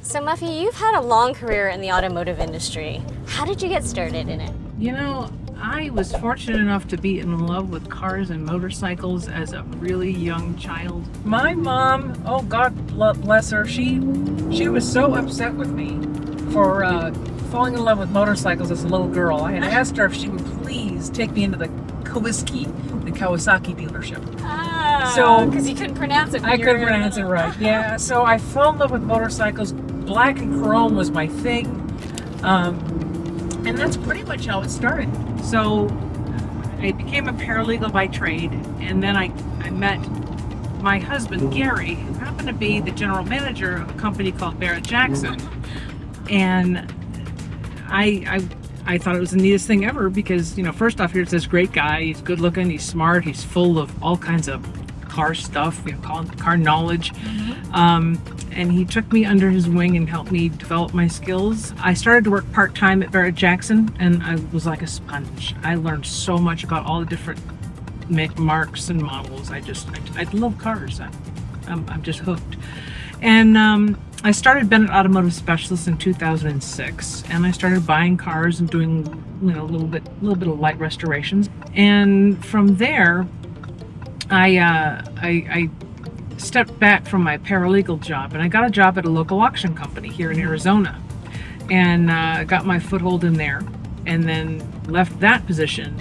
So Muffy, you've had a long career in the automotive industry. How did you get started in it? You know, I was fortunate enough to be in love with cars and motorcycles as a really young child. My mom, oh God bless her, she was so upset with me for falling in love with motorcycles as a little girl. I had asked her if she would please take me into the Kawasaki dealership. So, because you couldn't pronounce it. I couldn't pronounce it right. Yeah, so I fell in love with motorcycles. Black and chrome was my thing. And that's pretty much how it started. So I became a paralegal by trade, and then I met my husband, Gary, who happened to be the general manager of a company called Barrett Jackson. And I thought it was the neatest thing ever because, you know, first off, here's this great guy. He's good looking, he's smart, he's full of all kinds of car stuff, you know, car knowledge. And he took me under his wing and helped me develop my skills. I started to work part-time at Barrett Jackson, and I was like a sponge. I learned so much about all the different marks and models. I love cars. I'm just hooked. And I started Bennett Automotive Specialist in 2006, and I started buying cars and doing, you know, a little bit of light restorations. And from there, I stepped back from my paralegal job, and I got a job at a local auction company here in Arizona, and got my foothold in there, and then left that position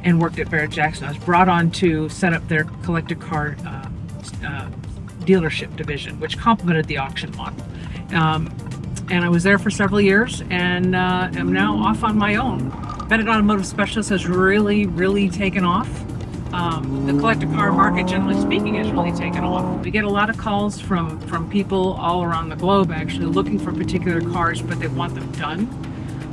and worked at Barrett Jackson. I was brought on to set up their collector car dealership division, which complemented the auction model. And I was there for several years, and am now off on my own. Bennett Automotive Specialist has really taken off. The collector car market, generally speaking, has really taken off. We get a lot of calls from people all around the globe actually looking for particular cars, but they want them done.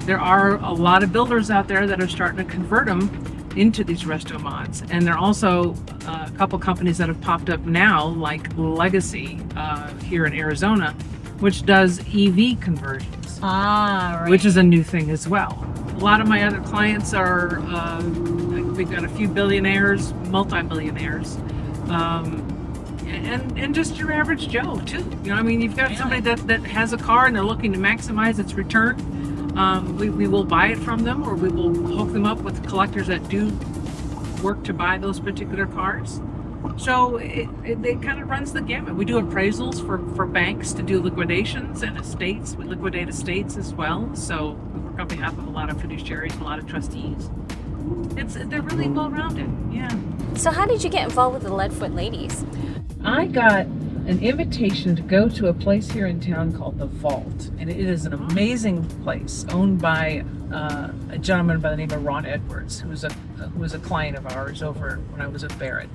There are a lot of builders out there that are starting to convert them into these resto mods, and there are also a couple companies that have popped up now, like Legacy here in Arizona, which does EV conversions, right. which is a new thing as well. A lot of my other clients are, we've got a few billionaires, multi-billionaires, and just your average Joe too. You know, I mean, you've got somebody that has a car and they're looking to maximize its return. We will buy it from them, or we will hook them up with collectors that do work to buy those particular cars. So it kind of runs the gamut. We do appraisals for banks to do liquidations and estates. We liquidate estates as well. So we work on behalf of a lot of fiduciaries and a lot of trustees. They're really well-rounded, yeah. So how did you get involved with the Leadfoot Ladies? I got an invitation to go to a place here in town called The Vault, and it is an amazing place owned by a gentleman by the name of Ron Edwards, who was a client of ours over when I was at Barrett.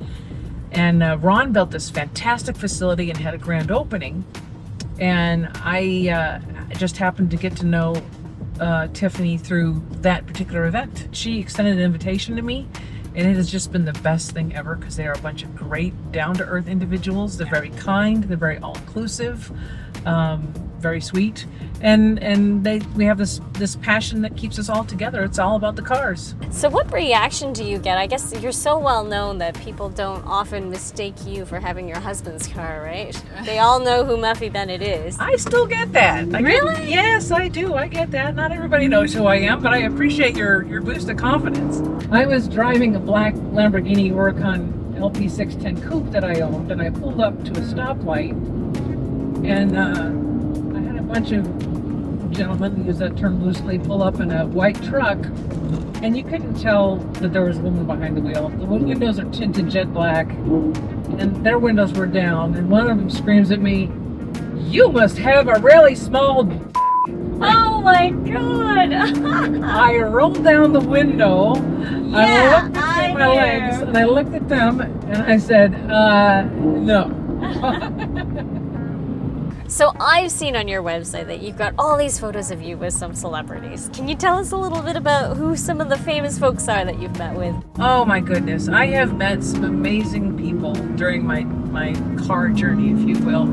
And Ron built this fantastic facility and had a grand opening, and I just happened to get to know Tiffany through that particular event. She extended an invitation to me, and it has just been the best thing ever because they are a bunch of great down-to-earth individuals. They're very kind, they're very all-inclusive, very sweet, and we have this passion that keeps us all together. It's all about the cars. So what reaction do you get? I guess you're so well known that people don't often mistake you for having your husband's car, right? They all know who Muffy Bennett is. I still get that. Really? Yes, I do. I get that. Not everybody knows who I am, but I appreciate your boost of confidence. I was driving a black Lamborghini Huracan LP610 coupe that I owned, and I pulled up to a stoplight, and I had a bunch of gentlemen, use that term loosely, pull up in a white truck, and you couldn't tell that there was a woman behind the wheel. The windows are tinted jet black, and their windows were down, and one of them screams at me, "You must have a really small d-." Oh my God! I rolled down the window, I looked at my hear. legs, and I looked at them, and I said, no. So I've seen on your website that you've got all these photos of you with some celebrities. Can you tell us a little bit about who some of the famous folks are that you've met with? Oh my goodness, I have met some amazing people during my car journey, if you will.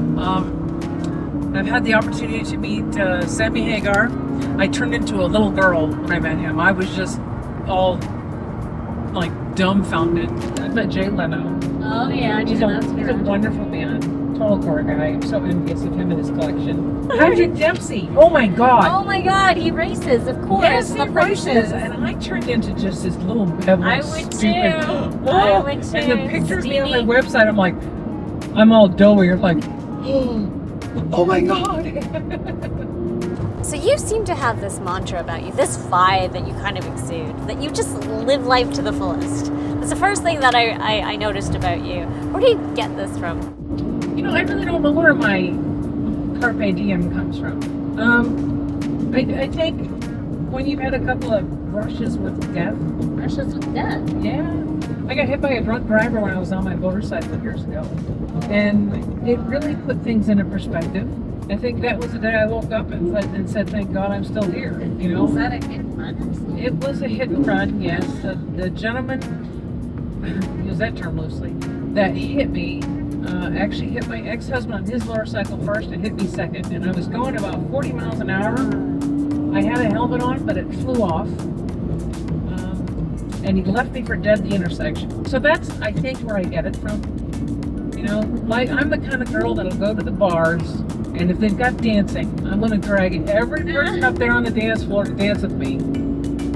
I've had the opportunity to meet Sammy Hagar. I turned into a little girl when I met him. I was just all like dumbfounded. I met Leno. Oh yeah, He's a wonderful man. tall car guy. I'm so envious of him and his collection. Patrick Dempsey. Oh my God. Oh my God, he races, of course. Yes, he the races. And I turned into just this little pebble. I would too. Stupid. I would too. And the pictures me on my Stevie. website, I'm like, I'm all doughy. You're like, oh my God. So you seem to have this mantra about you, this vibe that you kind of exude, that you just live life to the fullest. That's the first thing that I noticed about you. Where do you get this from? You know, I really don't know where my carpe diem comes from. I think when you've had a couple of brushes with death. Brushes with death? Yeah. I got hit by a drunk driver when I was on my motorcycle years ago. And it really put things into perspective. I think that was the day I woke up and said, thank God I'm still here. You know? Was that a hit and run? It was a hit and run, yes. The gentleman, use that term loosely, that hit me, actually hit my ex-husband on his motorcycle first and hit me second. And I was going about 40 miles an hour. I had a helmet on, but it flew off. And he left me for dead at the intersection. So that's, I think, where I get it from. You know, like, I'm the kind of girl that'll go to the bars, and if they've got dancing, I'm going to drag every person up there on the dance floor to dance with me,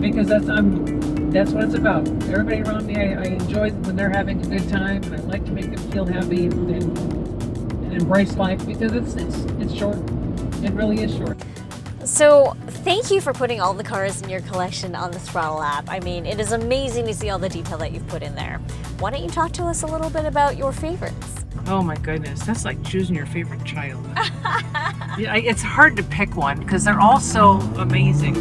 because that's what it's about. Everybody around me, I enjoy when they're having a good time, and I like to make them feel happy and embrace life, because it's short. It really is short. So thank you for putting all the cars in your collection on the Throdle app. I mean, it is amazing to see all the detail that you've put in there. Why don't you talk to us a little bit about your favorites? Oh my goodness, that's like choosing your favorite child. Yeah, it's hard to pick one because they're all so amazing.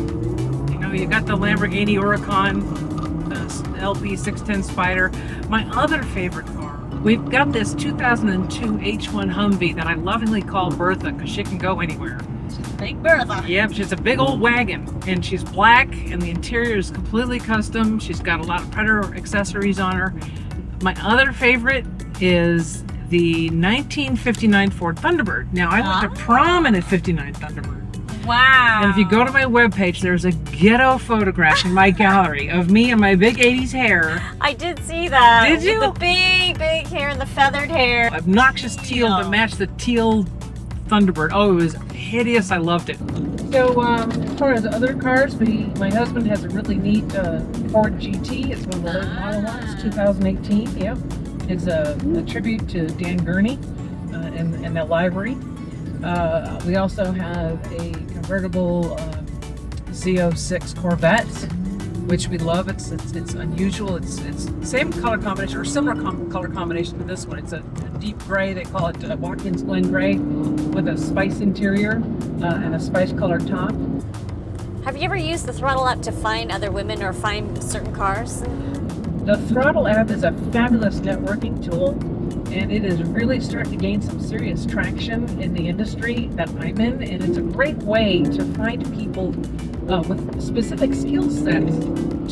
You know, you got the Lamborghini Huracan, the LB 610 Spider. My other favorite car, we've got this 2002 H1 Humvee that I lovingly call Bertha because she can go anywhere. Big Bertha. Yep, she's a big old wagon, and she's black, and the interior is completely custom. She's got a lot of Predator accessories on her. My other favorite is the 1959 Ford Thunderbird. Now, I went to prom in a 59 Thunderbird. Wow. And if you go to my webpage, there's a ghetto photograph in my gallery of me and my big 80s hair. I did see that. Did you? With the big hair and the feathered hair. Obnoxious teal to match the teal Thunderbird. Oh, it was hideous. I loved it. So, as far as other cars, my husband has a really neat Ford GT. It's one of the late model ones, 2018. Yep. It's a tribute to Dan Gurney and the library. We also have a convertible Z06 Corvette, which we love. It's unusual. It's same color combination or similar color combination to this one. It's a deep gray. They call it Watkins Glen gray with a spice interior and a spice colored top. Have you ever used the Throdle app to find other women or find certain cars? The Throdle app is a fabulous networking tool, and it is really starting to gain some serious traction in the industry that I'm in, and it's a great way to find people with specific skill sets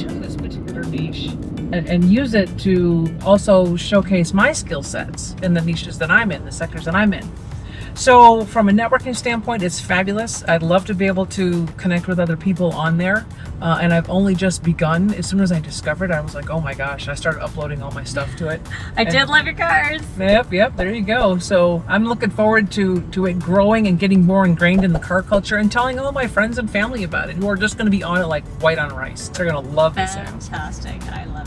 to this particular niche and use it to also showcase my skill sets in the niches that I'm in, the sectors that I'm in. So from a networking standpoint, it's fabulous. I'd love to be able to connect with other people on there. And I've only just begun. As soon as I discovered it, I was like, oh my gosh, I started uploading all my stuff to it. I did love your cars. Yep, there you go. So I'm looking forward to it growing and getting more ingrained in the car culture and telling all my friends and family about it who are just going to be on it like white on rice. They're going to love this app. Fantastic. I love it.